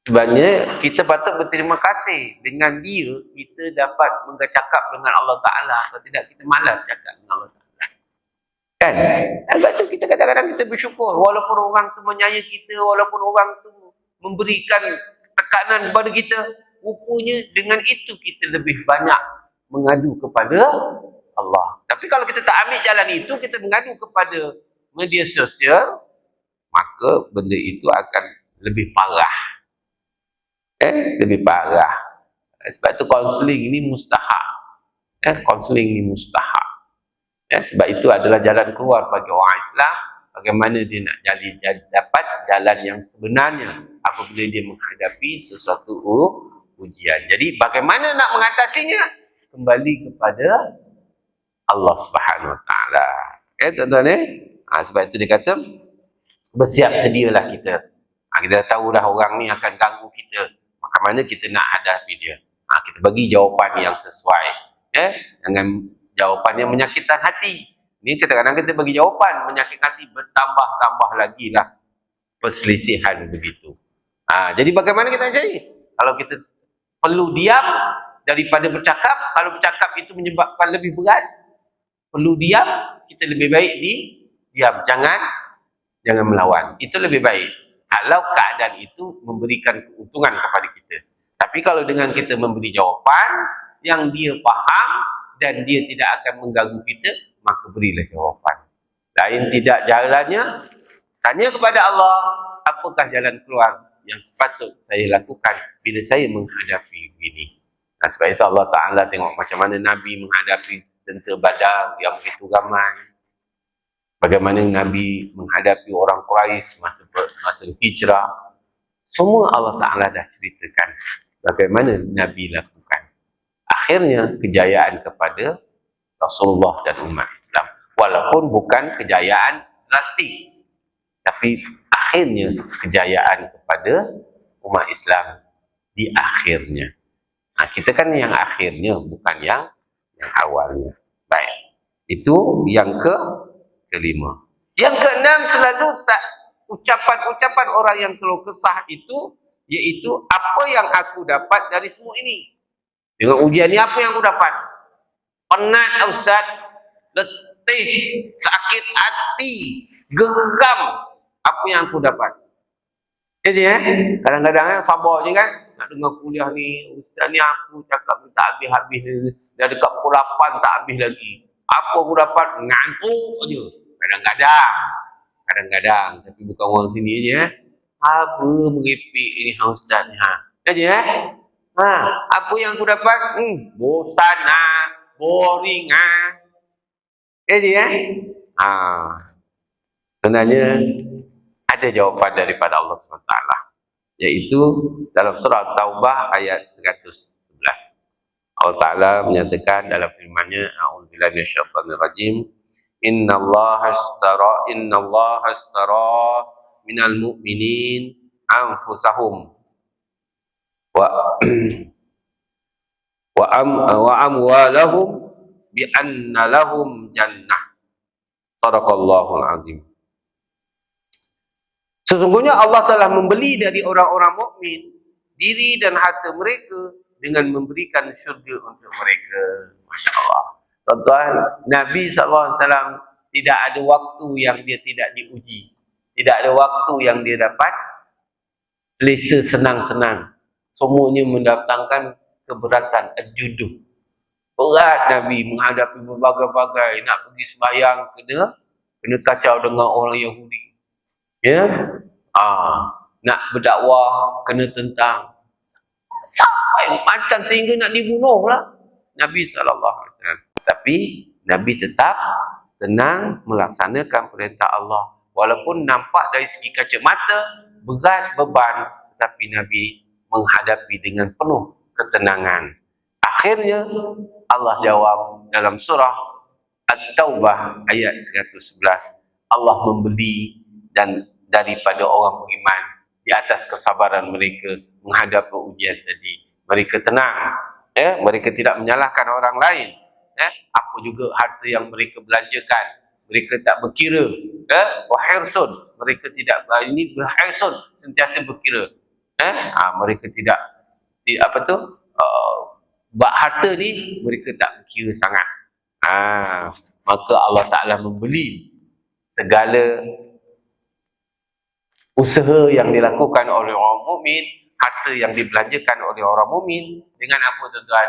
Sebenarnya kita patut berterima kasih. Dengan dia kita dapat bercakap dengan Allah Ta'ala. Kalau tidak kita malas cakap dengan Allah Ta'ala. Kan? Sebab tu kita kadang-kadang kita bersyukur. Walaupun orang tu menyayang kita, walaupun orang tu memberikan tekanan kepada kita, rupanya dengan itu kita lebih banyak mengadu kepada Allah. Tapi kalau kita tak ambil jalan itu, kita mengadu kepada media sosial, maka benda itu akan lebih parah. Lebih parah. Sebab tu kaunseling ini mustahak. Kaunseling ini mustahak. Sebab itu adalah jalan keluar bagi orang Islam. Bagaimana dia nak dapat jalan yang sebenarnya apabila dia menghadapi sesuatu ujian. Jadi bagaimana nak mengatasinya? Kembali kepada Allah Subhanahu Wa Taala. Tuan-tuan sebab itu dia kata bersiap sedialah kita. Kita dah tahu dah orang ni akan ganggu kita. Maka mana kita nak hadapi dia? Kita bagi jawapan yang sesuai. Dengan jawapan yang menyakitkan hati. Ni kadang-kadang kita bagi jawapan menyakitkan hati, bertambah-tambah lagi lah perselisihan begitu. Jadi bagaimana kita cari? Kalau kita perlu diam daripada bercakap, kalau bercakap itu menyebabkan lebih berat, perlu diam, kita lebih baik diam. Jangan melawan. Itu lebih baik. Kalau keadaan itu memberikan keuntungan kepada kita. Tapi kalau dengan kita memberi jawapan yang dia faham dan dia tidak akan mengganggu kita, maka berilah jawapan. Lain tidak jalannya, tanya kepada Allah, apakah jalan keluar yang sepatut saya lakukan bila saya menghadapi ini. Sebab itu Allah Ta'ala tengok macam mana Nabi menghadapi tentera Badar yang begitu ramai. Bagaimana Nabi menghadapi orang Quraisy masa hijrah. Semua Allah Ta'ala dah ceritakan bagaimana Nabi lakukan. Akhirnya kejayaan kepada Rasulullah dan umat Islam. Walaupun bukan kejayaan drastik. Tapi akhirnya kejayaan kepada umat Islam di akhirnya. Kita kan yang akhirnya, bukan yang awalnya. Baik. Itu yang kelima. Yang keenam, selalu tak ucapan-ucapan orang yang keluh kesah itu, iaitu apa yang aku dapat dari semua ini. Dengan ujian ni apa yang aku dapat? Penat Ustaz, letih, sakit hati, geram. Apa yang aku dapat? Jadi kadang-kadang sabar je kan. Nak dengar kuliah ni, Ustaz ni aku cakap tak habis-habis. Dah dekat pukul 8 tak habis lagi. Apa aku dapat? Ngantuk je. Kadang-kadang. Tapi bukan orang sini je. Apa meripik ni Ustaz ni? Jadi apa yang aku dapat? Bosan boring Jadi sebenarnya ada jawapan daripada Allah SWT. Iaitu dalam surah Taubah ayat 111. Allah Ta'ala menyatakan dalam firman-Nya, a'udzubillahi minasyaitonir rajim, innallaha ashtara minal mu'minin anfusahum wa amwalahum bi anna lahum jannah. Shadaqallahul azim. Sesungguhnya Allah telah membeli dari orang-orang mukmin diri dan harta mereka dengan memberikan syurga untuk mereka. Masya Allah. Tuan-tuan, Nabi SAW tidak ada waktu yang dia tidak diuji. Tidak ada waktu yang dia dapat selesa senang-senang. Semuanya mendatangkan keberatan, juduh. Berat Nabi menghadapi berbagai-bagai. Nak pergi sembahyang, kena kacau dengan orang Yahudi. Nak berdakwah, kena tentang. Sampai macam sehingga nak dibunuh lah Nabi SAW. Tapi Nabi tetap tenang melaksanakan perintah Allah. Walaupun nampak dari segi kacamata berat beban, tetapi Nabi menghadapi dengan penuh ketenangan. Akhirnya Allah jawab dalam surah At-Taubah ayat 111. Allah membeli dan daripada orang beriman di atas kesabaran mereka menghadapi ujian tadi. Mereka tenang, mereka tidak menyalahkan orang lain. Apa juga harta yang mereka belanjakan, mereka tak berkira. Wahirsun, mereka tidak, ini wahirsun, sentiasa berkira. Mereka tidak bab harta ni mereka tak berkira sangat. Maka Allah Ta'ala membeli segala usaha yang dilakukan oleh orang mukmin, harta yang dibelanjakan oleh orang mukmin dengan apa tuan-tuan?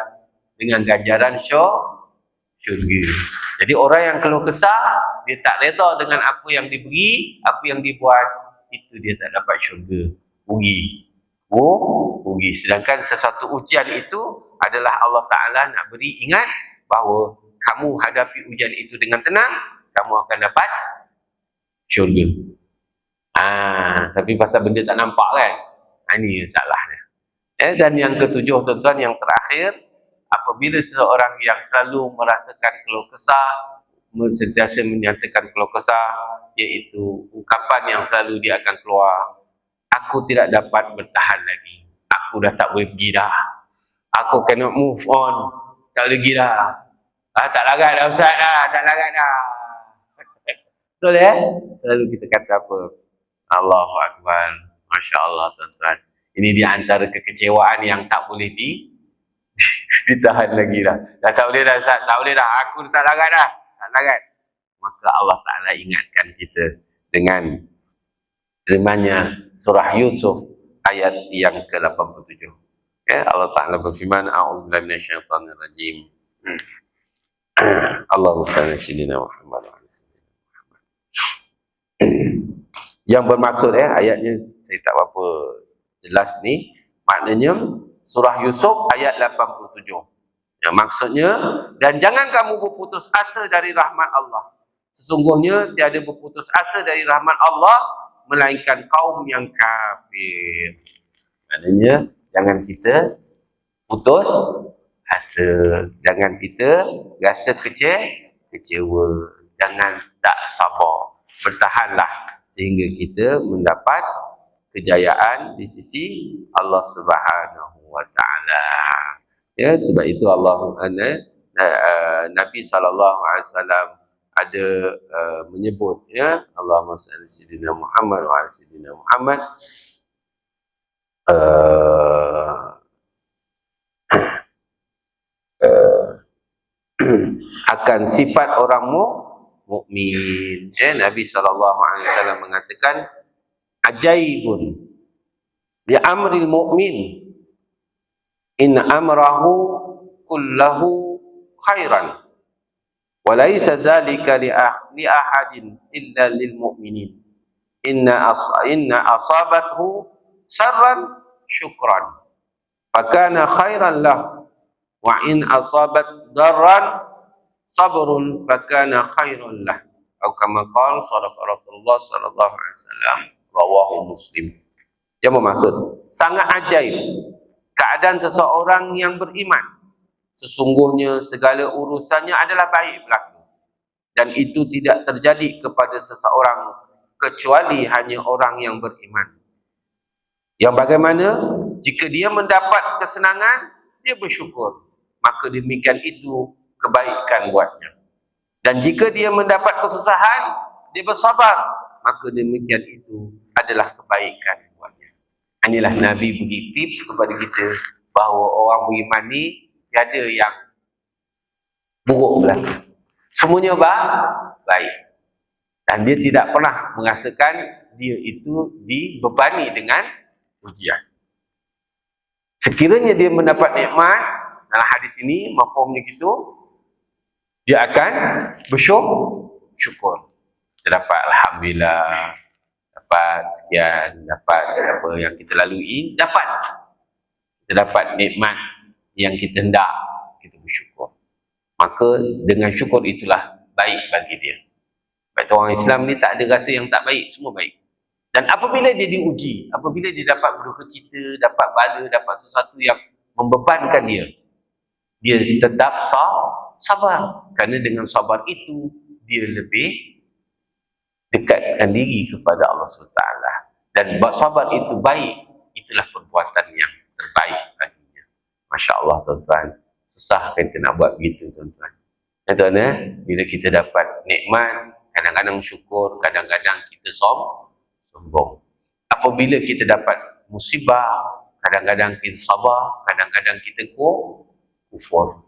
Dengan ganjaran syurga. Jadi orang yang keluh kesah, dia tak reda dengan apa yang diberi, apa yang dibuat, itu dia tak dapat syurga. Rugi. Rugi. Sedangkan sesuatu ujian itu adalah Allah Ta'ala nak beri ingat bahawa kamu hadapi ujian itu dengan tenang, kamu akan dapat syurga. Tapi pasal benda tak nampak kan? Ini salahnya. Dan yang ketujuh tuan-tuan, yang terakhir, apabila seseorang yang selalu merasakan keluh kesah, sentiasa menyatakan keluh kesah, iaitu ungkapan yang selalu dia akan keluar, aku tidak dapat bertahan lagi, aku dah tak boleh pergi dah, aku cannot move on, tak boleh pergi dah, tak larat dah Ustaz dah, tak larat dah. Betul selalu kita kata apa? Allahu Akbar, Masya Allah tuan-tuan. Ini di antara kekecewaan yang tak boleh ditahan lagi dah. Dah tak boleh dah Ustaz, tak boleh dah, aku tak larat dah, tak larat. Maka Allah Ta'ala ingatkan kita dengan firman-Nya surah Yusuf ayat yang ke-87. Allah Ta'ala berfirman, a'udzubillahi minasyaitonir rajim. Allahumma shalli ala sayyidina Muhammad wa ala sayyidina Muhammad. Yang bermaksud ayatnya saya tak berapa jelas ni, maknanya surah Yusuf ayat 87. Yang maksudnya, dan jangan kamu berputus asa dari rahmat Allah. Sesungguhnya tiada berputus asa dari rahmat Allah melainkan kaum yang kafir. Maknanya jangan kita putus asa, jangan kita rasa kecewa, jangan tak sabar, bertahanlah sehingga kita mendapat kejayaan di sisi Allah Subhanahu wa Ta'ala. Sebab itu Nabi sallallahu alaihi wasallam ada menyebut Allahumma shalli ala sayyidina Muhammad wa ala sayyidina Muhammad, akan sifat orang mukmin. Nabi sallallahu alaihi wasallam mengatakan, ajaibun bi amril mu'min in amrahu kullahu khairan wa laysa dzalika li ahadin illa lil mu'minin. Inna asabathu syarran syukran fakana khairan lahu wa in asabat darran sabrun fakana khairan lahu. Atau kama qala sadaqa Rasulullah sallallahu alaihi wasallam, rawahu Muslim. Yang bermaksud, sangat ajaib keadaan seseorang yang beriman. Sesungguhnya segala urusannya adalah baik berlaku, dan itu tidak terjadi kepada seseorang kecuali hanya orang yang beriman. Yang bagaimana jika dia mendapat kesenangan, dia bersyukur, maka demikian itu kebaikan buatnya. Dan jika dia mendapat kesusahan, dia bersabar, maka demikian itu adalah kebaikan buatnya. Inilah Nabi bagi tips kepada kita bahawa orang beriman ni tiada yang buruk berlaku. Semuanya baik. Dan dia tidak pernah merasakan dia itu dibebani dengan ujian. Sekiranya dia mendapat nikmat, dalam hadis ini mafhumnya gitu, dia akan bersyukur. Kita dapat alhamdulillah, dapat sekian, dapat apa yang kita lalui, kita dapat nikmat yang kita hendak, kita bersyukur. Maka dengan syukur itulah baik bagi dia. Sebab orang Islam ni tak ada rasa yang tak baik, semua baik. Dan apabila dia diuji, apabila dia dapat berduka cita, dapat bala, dapat sesuatu yang membebankan dia, dia tetap sabar. Kerana dengan sabar itu, dia lebih dekatkan diri kepada Allah SWT. Dan sabar itu baik. Itulah perbuatan yang terbaik baginya. Masya Allah, tuan-tuan. Susah kita nak buat begitu, tuan-tuan. Ya, tuan-tuan, bila kita dapat nikmat, kadang-kadang syukur, kadang-kadang kita sombong. Apabila kita dapat musibah, kadang-kadang kita sabar, kadang-kadang kita kufur.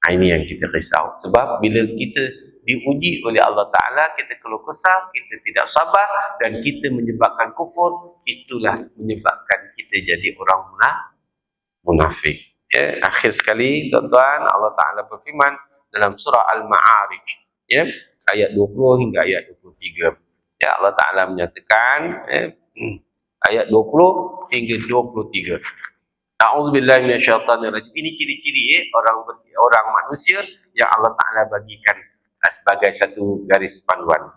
Ini yang kita risau. Sebab bila kita diuji oleh Allah Ta'ala, kita keluh kesah, kita tidak sabar, dan kita menyebabkan kufur, itulah menyebabkan kita jadi orang munafik. Ya, akhir sekali, tuan-tuan, Allah Ta'ala berfirman dalam surah Al-Ma'arij, ya, ayat 20 hingga ayat 23. Ya, Allah Ta'ala menyatakan, ayat 20 hingga 23. A'udzubillahi minasyaitonirrajim. Ini ciri-ciri orang manusia yang Allah Ta'ala bagikan sebagai satu garis panduan.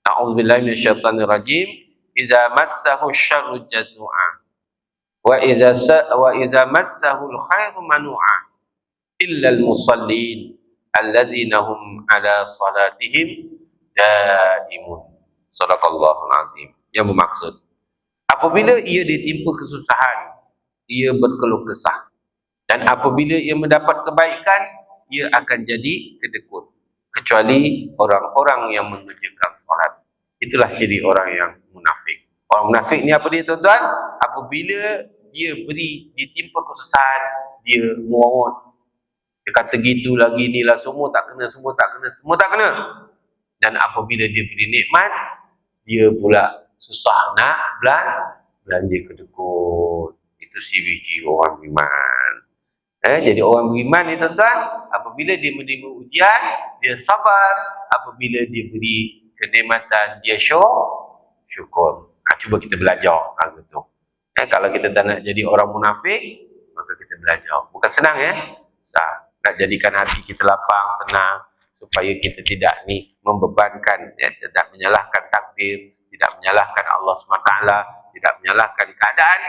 A'udzubillahi minasyaitonirrajim. Iza massahu syarru jazua wa iza massahu al-khairu manu'a illa al-musallin allazina hum ala salatihim daimun. Sadaqallahul azim. Yang bermaksud, apabila ia ditimpa kesusahan, ia berkeluh kesah, dan apabila ia mendapat kebaikan, ia akan jadi kedekut, kecuali orang-orang yang mengerjakan solat. Itulah ciri orang yang munafik. Orang munafik ni apa dia, tuan-tuan? Apabila dia ditimpa kesusahan, dia muawat. Dia kata gitu lagi ni lah, semua tak kena. Dan apabila dia beri nikmat, dia pula susah nak belanja kedekut. Itu ciri-ciri orang beriman. Jadi orang beriman ni, tuan-tuan, apabila dia menerima ujian, dia sabar. Apabila dia beri kenikmatan, dia syukur. Cuba kita belajar tu. Kalau kita tak nak jadi orang munafik, maka kita belajar. Bukan senang, susah. Nak jadikan hati kita lapang, tenang, supaya kita tidak membebankan, tidak menyalahkan takdir, tidak menyalahkan Allah SWT, tidak menyalahkan keadaan.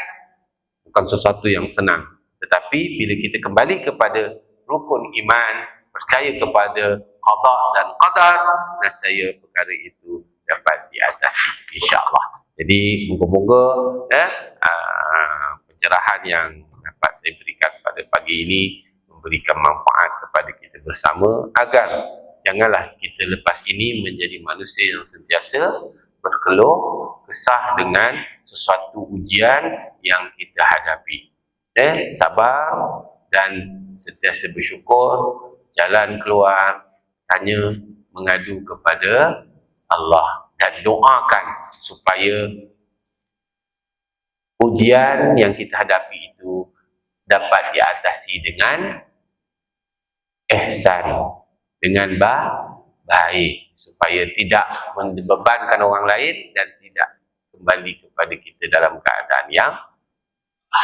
Bukan sesuatu yang senang. Tetapi bila kita kembali kepada rukun iman, percaya kepada qada dan qadar, nescaya perkara itu dapat diatasi, insya-Allah. Jadi moga-moga pencerahan yang dapat saya berikan pada pagi ini memberikan manfaat kepada kita bersama, agar janganlah kita lepas ini menjadi manusia yang sentiasa berkeluh kesah dengan sesuatu ujian yang kita hadapi. Sabar dan sentiasa bersyukur, jalan keluar hanya mengadu kepada Allah, dan doakan supaya ujian yang kita hadapi itu dapat diatasi dengan ihsan, dengan baik, supaya tidak membebankan orang lain dan tidak kembali kepada kita dalam keadaan yang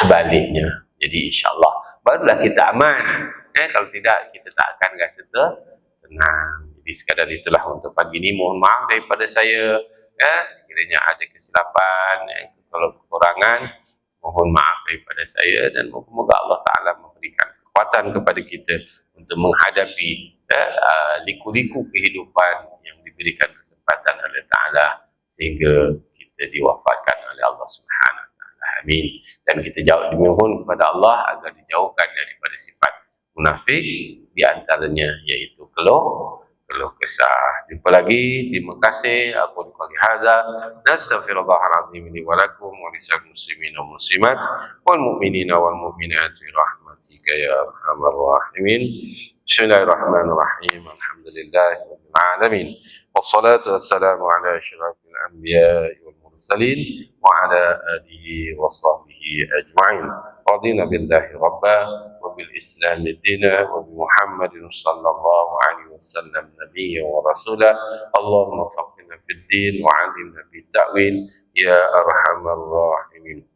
sebaliknya. Jadi insya-Allah barulah kita aman. Kalau tidak, kita tak akan rasa tenang. Jadi sekadar itulah untuk pagi ini. Mohon maaf daripada saya, sekiranya ada kesilapan, kalau kekurangan, mohon maaf daripada saya, dan moga-moga Allah Ta'ala memberikan kekuatan kepada kita untuk menghadapi liku-liku kehidupan yang diberikan kesempatan oleh Ta'ala, sehingga kita diwafatkan oleh Allah Subhanahu Wa Ta'ala. Amin. Dan kita dimohon kepada Allah agar dijauhkan daripada sifat munafik, di antaranya iaitu keluh kesah. Jumpa lagi. Terima kasih. Aku qouli hadza, nastaghfirullahal azim li wa lakum wa lisal muslimin wal muslimat wal mu'minina wal mu'minat bi rahmatika ya arhamar rahimin. Bismillahirrahmanirrahim. Alhamdulillahirabbil alamin. Wassalatu wassalamu ala asyrafil anbiya'i wal mursalin wa ala alihi wa sahbihi ajma'in. Radina billahi rabba wa bil islam dina wa bi Muhammadin sallallahu alaihi wasallam nabiyyan wa rasula. Allahumma faqihna fid din wa 'allimna bit ta'wil ya arhamar rahimin.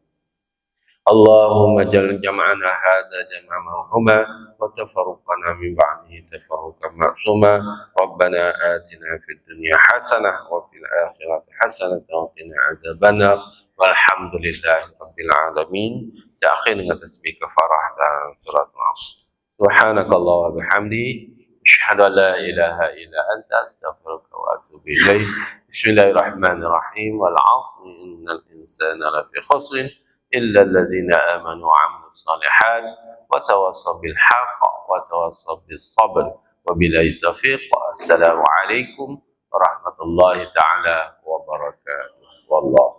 Allahumma jal jam'ana hadza jam'an marhuma wa tafarraqana min ba'dihi tafarruqan ma'suma. Rabbana atina fid dunya hasanah wa fil akhirati hasanah wa qina adzabannar. Walhamdulillahi rabbil alamin. Kita akhir dengan tasbih kafarah dan surat Al-Asr. Subhanakallah wa bihamdi. Asyhadu an la ilaha illa anta astaghfiruka wa atubu ilaik. Bismillahirrahmanirrahim. Wal 'asri innal insana lafi khusr illa alladhina amanu wa 'amilus shalihat wa tawassaw bil haqq wa tawassaw bis sabr. Wabillahi taufiq. Assalamualaikum warahmatullahi taala wabarakatuh. Wallah.